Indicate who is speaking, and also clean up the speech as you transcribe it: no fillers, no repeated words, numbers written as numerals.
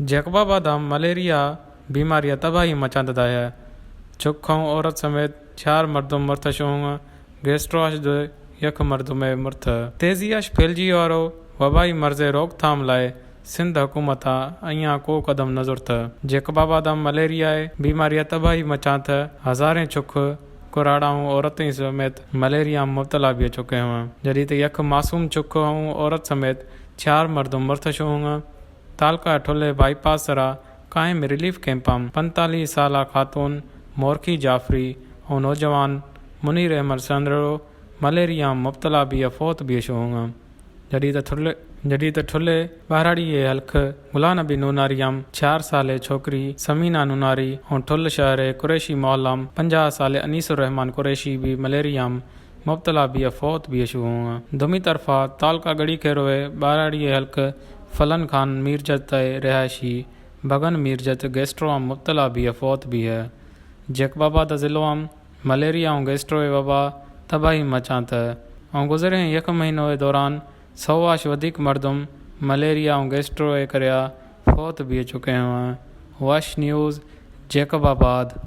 Speaker 1: Jacobabad malaria बीमारियां तबाही मचांदा है। चुख औरत समेत 4 मर्दों मर्थ शोंग गेस्ट्रोश यख मर्दों में मर्थ तेज़ियाश फैलजी वारो वबाई मर्ज़े रोकथाम लाए सिंध हुकूमत अयां को कदम नज़र थ। जैकबाबाद मलेरिया बीमारियां तबाही मचा थ। हज़ारें चुख कुराड़ाऊं औरतें समेत मलेरिया मुब्तला भी चुके हुआ। जॾहिं त यख मासूम चुख औरत समेत 4 मर्दों मर्थ शोंग तालका ठुले बाईपास रा कायम रिलीफ कैंपम 45 साल खातून मोरखी जाफरी और नौजवान मुनीर अहमद संदरो मलेरिया मुब्तला भी फौत भी शोंग। जॾहिं त ठुले बहराड़ी हल्क गुलाम नबी नूनारियम 4 साले छोकरी समीना नूनारी और ठुल शहर कुरैशी मोहल्लम 50 साले अनीसुर रहमान कुरैशी भी मलेरिया मुब्तला भी फौत भी शोंग। दुमी तरफा तालका गड़ी के रोए बहराड़ी हल्क फलन खान मीरजत रिहायशी भगन मीरजत गेस्ट्रो मुब्तला भी फौत भी है। जैकबाबाद ज़िलो मलेरिया और गेस्ट्रो वबा तबाही मचा थ और गुज़रे एक महीनों के दौरान 100 अधिक मर्दों मलेरिया और गेस्ट्रो करया फौत भी चुके हैं। वश न्यूज़ जैकबाबाद।